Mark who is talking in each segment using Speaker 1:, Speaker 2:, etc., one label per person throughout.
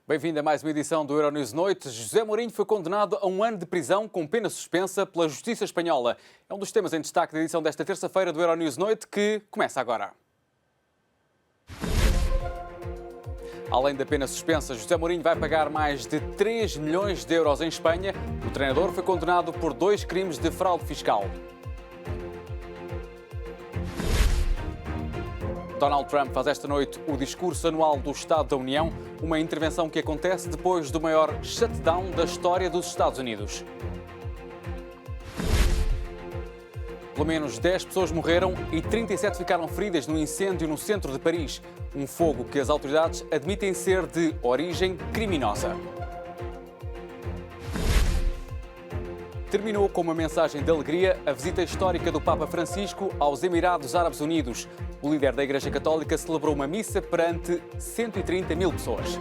Speaker 1: Bem-vindo a mais uma edição do Euronews Noite. José Mourinho foi condenado a 1 ano de prisão com pena suspensa pela Justiça Espanhola. É um dos temas em destaque da edição desta terça-feira do Euronews Noite, que começa agora. Além da pena suspensa, José Mourinho vai pagar mais de 3 milhões de euros em Espanha. O treinador foi condenado por 2 crimes de fraude fiscal. Donald Trump faz esta noite o discurso anual do Estado da União, uma intervenção que acontece depois do maior shutdown da história dos Estados Unidos. Pelo menos 10 pessoas morreram e 37 ficaram feridas no incêndio no centro de Paris. Um fogo que as autoridades admitem ser de origem criminosa. Terminou com uma mensagem de alegria a visita histórica do Papa Francisco aos Emirados Árabes Unidos. O líder da Igreja Católica celebrou uma missa perante 130 mil pessoas.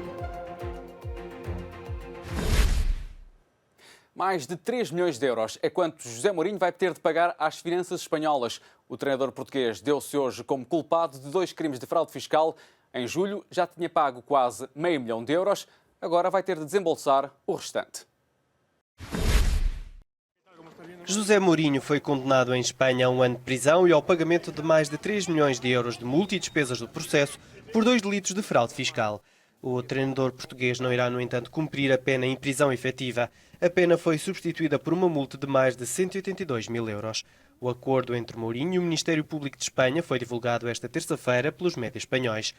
Speaker 1: Mais de 3 milhões de euros é quanto José Mourinho vai ter de pagar às finanças espanholas. O treinador português deu-se hoje como culpado de 2 crimes de fraude fiscal. Em julho já tinha pago quase meio milhão de euros. Agora vai ter de desembolsar o restante.
Speaker 2: José Mourinho foi condenado em Espanha a 1 ano de prisão e ao pagamento de mais de 3 milhões de euros de multa e despesas do processo por 2 delitos de fraude fiscal. O treinador português não irá, no entanto, cumprir a pena em prisão efetiva. A pena foi substituída por uma multa de mais de 182 mil euros. O acordo entre Mourinho e o Ministério Público de Espanha foi divulgado esta terça-feira pelos médias espanhóis.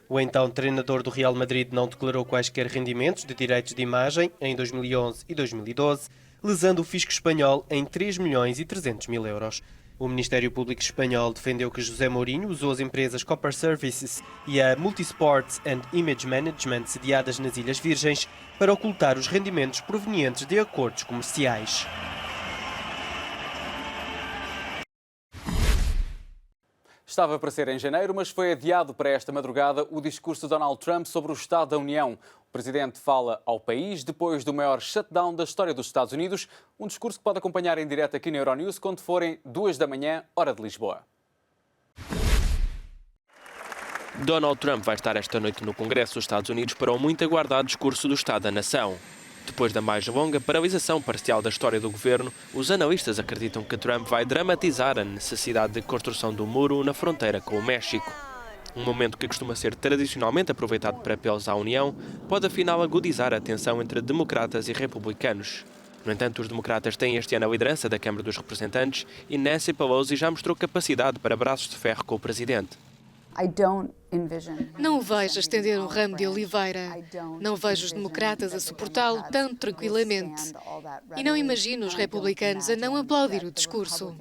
Speaker 2: O então treinador do Real Madrid não declarou quaisquer rendimentos de direitos de imagem em 2011 e 2012, lesando o fisco espanhol em 3 milhões e 300 mil euros. O Ministério Público espanhol defendeu que José Mourinho usou as empresas Copper Services e a Multisports and Image Management sediadas nas Ilhas Virgens para ocultar os rendimentos provenientes de acordos comerciais.
Speaker 1: Estava para ser em janeiro, mas foi adiado para esta madrugada o discurso de Donald Trump sobre o Estado da União. O presidente fala ao país depois do maior shutdown da história dos Estados Unidos, um discurso que pode acompanhar em direto aqui na Euronews quando forem 2 da manhã, hora de Lisboa.
Speaker 3: Donald Trump vai estar esta noite no Congresso dos Estados Unidos para o muito aguardado discurso do Estado da Nação. Depois da mais longa paralisação parcial da história do governo, os analistas acreditam que Trump vai dramatizar a necessidade de construção do muro na fronteira com o México. Um momento que costuma ser tradicionalmente aproveitado para apelos à União, pode afinal agudizar a tensão entre democratas e republicanos. No entanto, os democratas têm este ano a liderança da Câmara dos Representantes e Nancy Pelosi já mostrou capacidade para braços de ferro com o presidente.
Speaker 4: Não o vejo estender um ramo de oliveira. Não vejo os democratas a suportá-lo tão tranquilamente. E não imagino os republicanos a não aplaudir o discurso.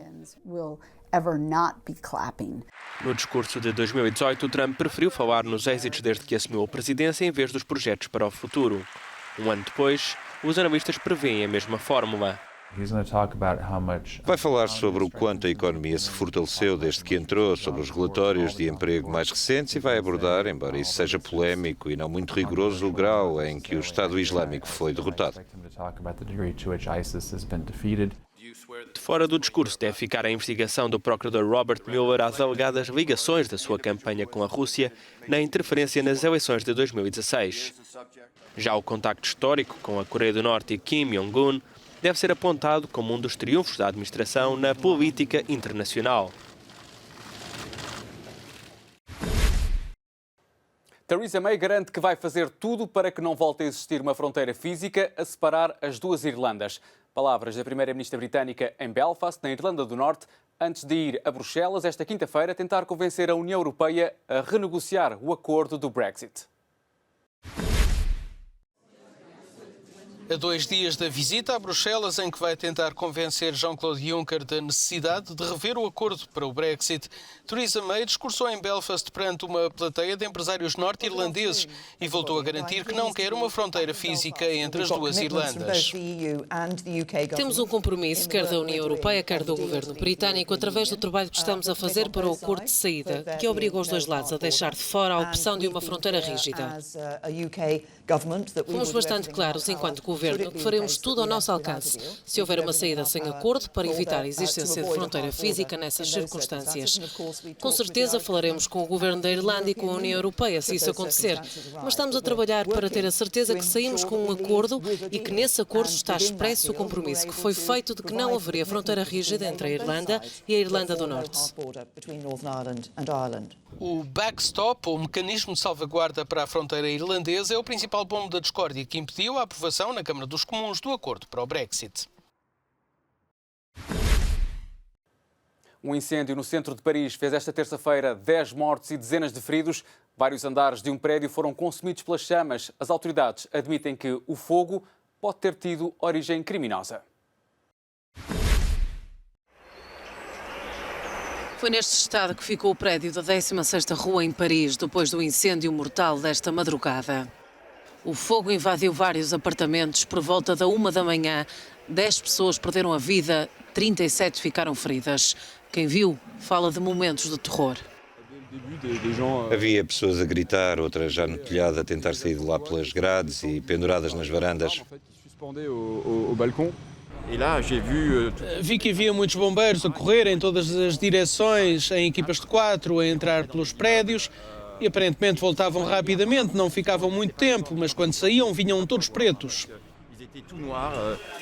Speaker 3: No discurso de 2018, Trump preferiu falar nos êxitos desde que assumiu a presidência em vez dos projetos para o futuro. Um ano depois, os analistas prevêem a mesma fórmula.
Speaker 5: Vai falar sobre o quanto a economia se fortaleceu desde que entrou, sobre os relatórios de emprego mais recentes e vai abordar, embora isso seja polémico e não muito rigoroso, o grau em que o Estado Islâmico foi derrotado.
Speaker 3: De fora do discurso deve ficar a investigação do procurador Robert Mueller às alegadas ligações da sua campanha com a Rússia na interferência nas eleições de 2016. Já o contacto histórico com a Coreia do Norte e Kim Jong-un deve ser apontado como um dos triunfos da administração na política internacional.
Speaker 1: Theresa May garante que vai fazer tudo para que não volte a existir uma fronteira física a separar as duas Irlandas. Palavras da primeira-ministra britânica em Belfast, na Irlanda do Norte, antes de ir a Bruxelas esta quinta-feira tentar convencer a União Europeia a renegociar o acordo do Brexit.
Speaker 6: A 2 dias da visita a Bruxelas, em que vai tentar convencer Jean-Claude Juncker da necessidade de rever o acordo para o Brexit, Theresa May discursou em Belfast perante uma plateia de empresários norte-irlandeses e voltou a garantir que não quer uma fronteira física entre as duas Irlandas.
Speaker 7: Temos um compromisso, quer da União Europeia, quer do governo britânico, através do trabalho que estamos a fazer para o acordo de saída, que obriga os dois lados a deixar de fora a opção de uma fronteira rígida. Fomos bastante claros enquanto governo Governo que faremos tudo ao nosso alcance, se houver uma saída sem acordo, para evitar a existência de fronteira física nessas circunstâncias. Com certeza falaremos com o Governo da Irlanda e com a União Europeia, se isso acontecer, mas estamos a trabalhar para ter a certeza que saímos com um acordo e que nesse acordo está expresso o compromisso que foi feito de que não haveria fronteira rígida entre a Irlanda e a Irlanda do Norte.
Speaker 6: O backstop, ou mecanismo de salvaguarda para a fronteira irlandesa, é o principal bombo da discórdia que impediu a aprovação na Câmara dos Comuns do acordo para o Brexit.
Speaker 1: Um incêndio no centro de Paris fez esta terça-feira 10 mortos e dezenas de feridos. Vários andares de um prédio foram consumidos pelas chamas. As autoridades admitem que o fogo pode ter tido origem criminosa.
Speaker 7: Foi neste estado que ficou o prédio da 16ª Rua em Paris, depois do incêndio mortal desta madrugada. O fogo invadiu vários apartamentos por volta da 1 da manhã. 10 pessoas perderam a vida, 37 ficaram feridas. Quem viu fala de momentos de terror.
Speaker 5: Havia pessoas a gritar, outras já no telhado a tentar sair de lá pelas grades e penduradas nas varandas.
Speaker 6: Vi que havia muitos bombeiros a correr em todas as direções, em equipas de 4, a entrar pelos prédios e aparentemente voltavam rapidamente, não ficavam muito tempo, mas quando saíam vinham todos pretos.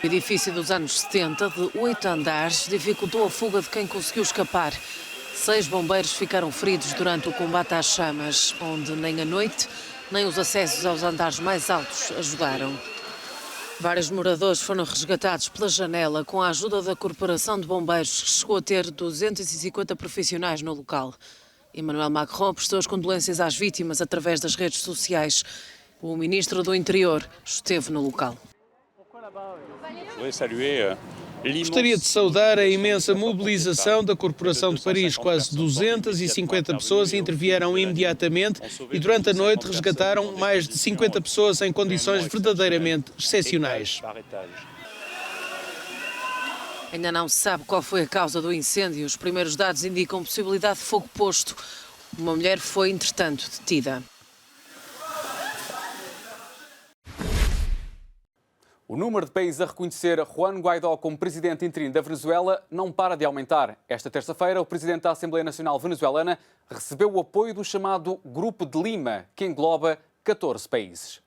Speaker 7: O edifício dos anos 70, de 8 andares, dificultou a fuga de quem conseguiu escapar. 6 bombeiros ficaram feridos durante o combate às chamas, onde nem a noite, nem os acessos aos andares mais altos ajudaram. Vários moradores foram resgatados pela janela com a ajuda da Corporação de Bombeiros, que chegou a ter 250 profissionais no local. Emmanuel Macron prestou as condolências às vítimas através das redes sociais. O ministro do Interior esteve no local.
Speaker 6: Gostaria de saudar a imensa mobilização da Corporação de Paris. Quase 250 pessoas intervieram imediatamente e durante a noite resgataram mais de 50 pessoas em condições verdadeiramente excepcionais.
Speaker 7: Ainda não se sabe qual foi a causa do incêndio. Os primeiros dados indicam possibilidade de fogo posto. Uma mulher foi, entretanto, detida.
Speaker 1: O número de países a reconhecer Juan Guaidó como presidente interino da Venezuela não para de aumentar. Esta terça-feira, o presidente da Assembleia Nacional Venezuelana recebeu o apoio do chamado Grupo de Lima, que engloba 14 países.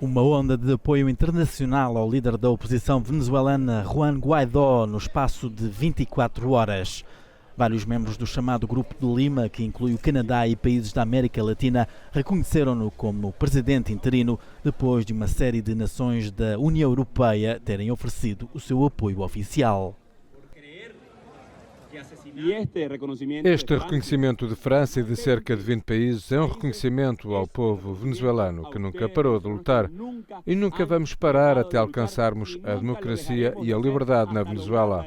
Speaker 8: Uma onda de apoio internacional ao líder da oposição venezuelana, Juan Guaidó, no espaço de 24 horas. Vários membros do chamado Grupo de Lima, que inclui o Canadá e países da América Latina, reconheceram-no como presidente interino depois de uma série de nações da União Europeia terem oferecido o seu apoio oficial.
Speaker 9: Este reconhecimento de França e de cerca de 20 países é um reconhecimento ao povo venezuelano que nunca parou de lutar e nunca vamos parar até alcançarmos a democracia e a liberdade na Venezuela.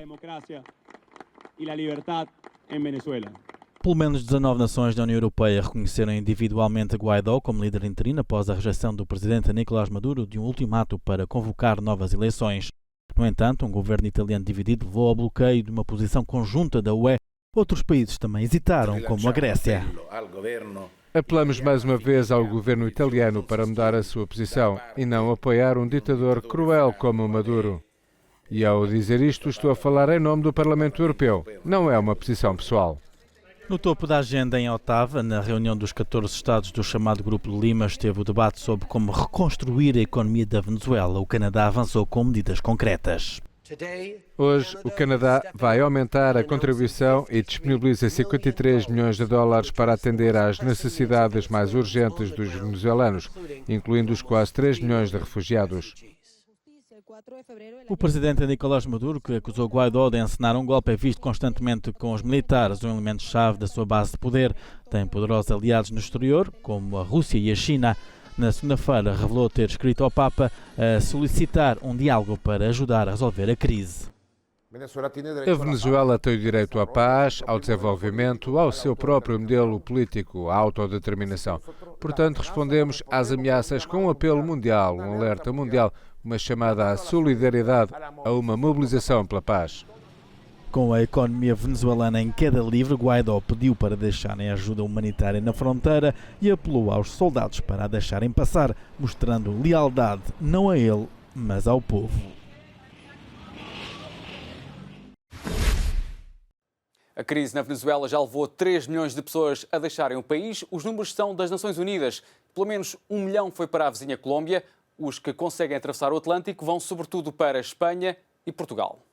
Speaker 8: Pelo menos 19 nações da União Europeia reconheceram individualmente Guaidó como líder interino após a rejeição do presidente Nicolás Maduro de um ultimato para convocar novas eleições. No entanto, um governo italiano dividido levou ao bloqueio de uma posição conjunta da UE. Outros países também hesitaram, como a Grécia.
Speaker 9: Apelamos mais uma vez ao governo italiano para mudar a sua posição e não apoiar um ditador cruel como Maduro. E ao dizer isto, estou a falar em nome do Parlamento Europeu. Não é uma posição pessoal.
Speaker 8: No topo da agenda em Ottawa, na reunião dos 14 Estados do chamado Grupo de Lima, esteve o debate sobre como reconstruir a economia da Venezuela. O Canadá avançou com medidas concretas.
Speaker 9: Hoje, o Canadá vai aumentar a contribuição e disponibiliza 53 milhões de dólares para atender às necessidades mais urgentes dos venezuelanos, incluindo os quase 3 milhões de refugiados.
Speaker 8: O presidente Nicolás Maduro, que acusou Guaidó de encenar um golpe, é visto constantemente com os militares, um elemento-chave da sua base de poder. Tem poderosos aliados no exterior, como a Rússia e a China. Na segunda-feira, revelou ter escrito ao Papa a solicitar um diálogo para ajudar a resolver a crise.
Speaker 9: A Venezuela tem o direito à paz, ao desenvolvimento, ao seu próprio modelo político, à autodeterminação. Portanto, respondemos às ameaças com um apelo mundial, um alerta mundial, uma chamada à solidariedade, a uma mobilização pela paz.
Speaker 8: Com a economia venezuelana em queda livre, Guaidó pediu para deixarem ajuda humanitária na fronteira e apelou aos soldados para a deixarem passar, mostrando lealdade não a ele, mas ao povo.
Speaker 1: A crise na Venezuela já levou 3 milhões de pessoas a deixarem o país. Os números são das Nações Unidas. Pelo menos 1 milhão foi para a vizinha Colômbia. Os que conseguem atravessar o Atlântico vão sobretudo para a Espanha e Portugal.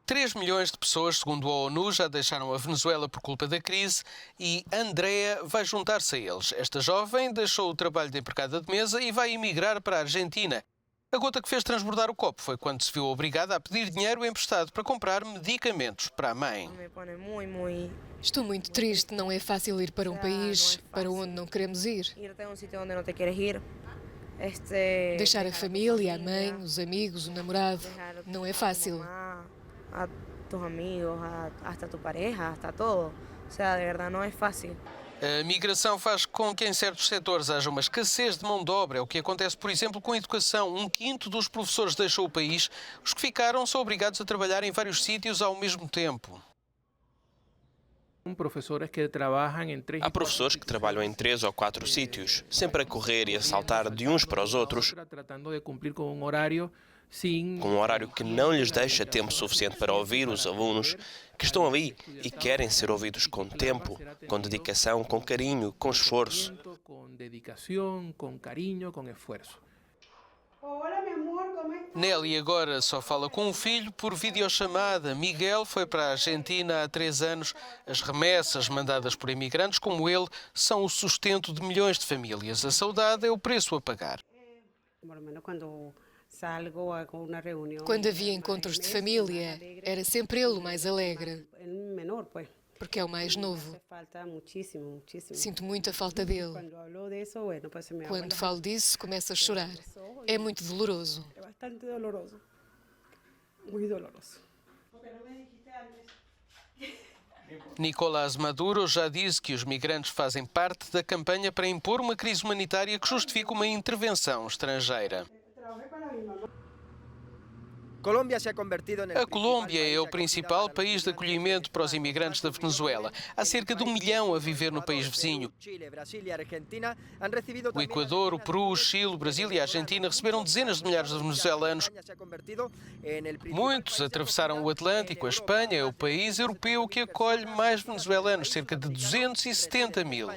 Speaker 6: 3 milhões de pessoas, segundo a ONU, já deixaram a Venezuela por culpa da crise e Andrea vai juntar-se a eles. Esta jovem deixou o trabalho de empregada de mesa e vai emigrar para a Argentina. A gota que fez transbordar o copo foi quando se viu obrigada a pedir dinheiro emprestado para comprar medicamentos para a mãe.
Speaker 4: Estou muito triste, não é fácil ir para um país para onde não queremos ir. Deixar a família, a mãe, os amigos, o namorado, não é fácil.
Speaker 10: A tus amigos, hasta tu pareja, hasta todo. O sea, de verdad no es fácil.
Speaker 6: A migração faz com que em certos setores haja uma escassez de mão de obra. É o que acontece, por exemplo, com a educação. 1/5 dos professores deixou o país. Os que ficaram são obrigados a trabalhar em vários sítios ao mesmo tempo.
Speaker 3: Há professores que trabalham em 3 ou 4 sítios, sempre a correr e a saltar de uns para os outros, com um horário que não lhes deixa tempo suficiente para ouvir os alunos que estão ali e querem ser ouvidos com tempo, com dedicação, com carinho, com esforço.
Speaker 6: Nelly agora só fala com o filho por videochamada. Miguel foi para a Argentina há 3 anos. As remessas mandadas por imigrantes como ele são o sustento de milhões de famílias. A saudade é o preço a pagar.
Speaker 4: Quando havia encontros de família, era sempre ele o mais alegre, porque é o mais novo. Sinto muita falta dele. Quando falo disso, começo a chorar. É muito doloroso.
Speaker 6: Nicolás Maduro já disse que os migrantes fazem parte da campanha para impor uma crise humanitária que justifica uma intervenção estrangeira. A Colômbia é o principal país de acolhimento para os imigrantes da Venezuela. Há cerca de 1 milhão a viver no país vizinho. O Equador, o Peru, o Chile, o Brasil e a Argentina receberam dezenas de milhares de venezuelanos. Muitos atravessaram o Atlântico. A Espanha é o país europeu que acolhe mais venezuelanos, cerca de 270 mil.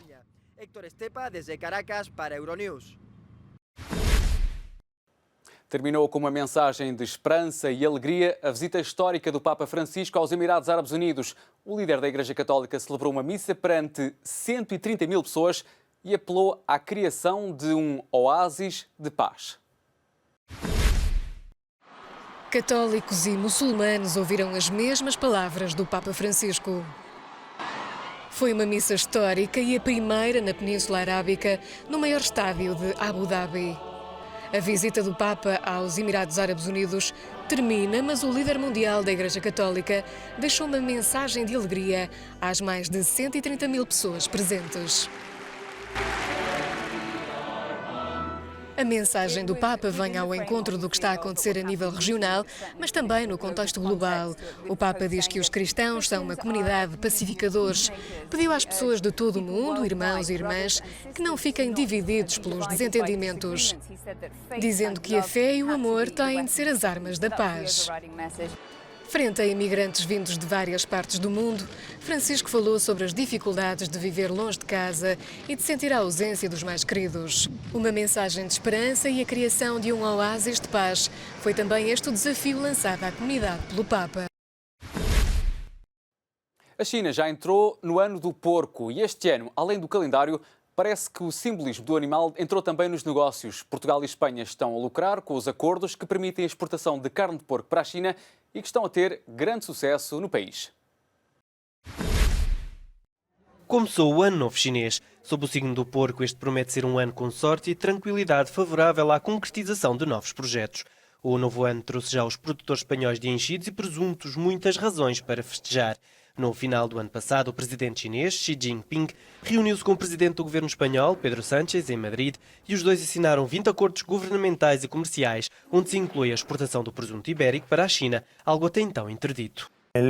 Speaker 1: Terminou com uma mensagem de esperança e alegria a visita histórica do Papa Francisco aos Emirados Árabes Unidos. O líder da Igreja Católica celebrou uma missa perante 130 mil pessoas e apelou à criação de um oásis de paz.
Speaker 4: Católicos e muçulmanos ouviram as mesmas palavras do Papa Francisco. Foi uma missa histórica e a primeira na Península Arábica, no maior estádio de Abu Dhabi. A visita do Papa aos Emirados Árabes Unidos termina, mas o líder mundial da Igreja Católica deixou uma mensagem de alegria às mais de 130 mil pessoas presentes. A mensagem do Papa vem ao encontro do que está a acontecer a nível regional, mas também no contexto global. O Papa diz que os cristãos são uma comunidade de pacificadores. Pediu às pessoas de todo o mundo, irmãos e irmãs, que não fiquem divididos pelos desentendimentos, dizendo que a fé e o amor têm de ser as armas da paz. Frente a imigrantes vindos de várias partes do mundo, Francisco falou sobre as dificuldades de viver longe de casa e de sentir a ausência dos mais queridos. Uma mensagem de esperança e a criação de um oásis de paz foi também este o desafio lançado à comunidade pelo Papa.
Speaker 1: A China já entrou no ano do porco e este ano, além do calendário, parece que o simbolismo do animal entrou também nos negócios. Portugal e Espanha estão a lucrar com os acordos que permitem a exportação de carne de porco para a China e que estão a ter grande sucesso no país.
Speaker 2: Começou o Ano Novo Chinês. Sob o signo do porco, este promete ser um ano com sorte e tranquilidade favorável à concretização de novos projetos. O novo ano trouxe já aos produtores espanhóis de enchidos e presuntos muitas razões para festejar. No final do ano passado, o presidente chinês, Xi Jinping, reuniu-se com o presidente do governo espanhol, Pedro Sánchez, em Madrid, e os dois assinaram 20 acordos governamentais e comerciais, onde se inclui a exportação do presunto ibérico para a China, algo até então interdito. O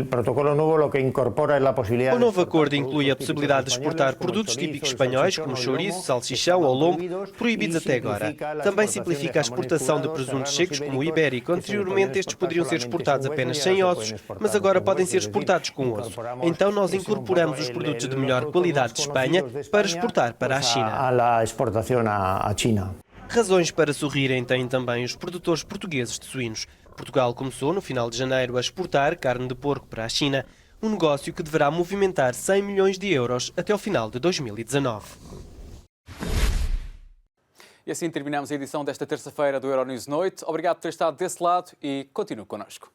Speaker 2: novo acordo inclui a possibilidade de exportar produtos típicos espanhóis, como chouriço, salsichão ou lombo, proibidos até agora. Também simplifica a exportação de presuntos secos, como o ibérico. Anteriormente, estes poderiam ser exportados apenas sem ossos, mas agora podem ser exportados com osso. Então, nós incorporamos os produtos de melhor qualidade de Espanha para exportar para a China. Razões para sorrirem têm também os produtores portugueses de suínos. Portugal começou, no final de janeiro, a exportar carne de porco para a China, um negócio que deverá movimentar 100 milhões de euros até ao final de 2019.
Speaker 1: E assim terminamos a edição desta terça-feira do Euronews Noite. Obrigado por ter estado desse lado e continue connosco.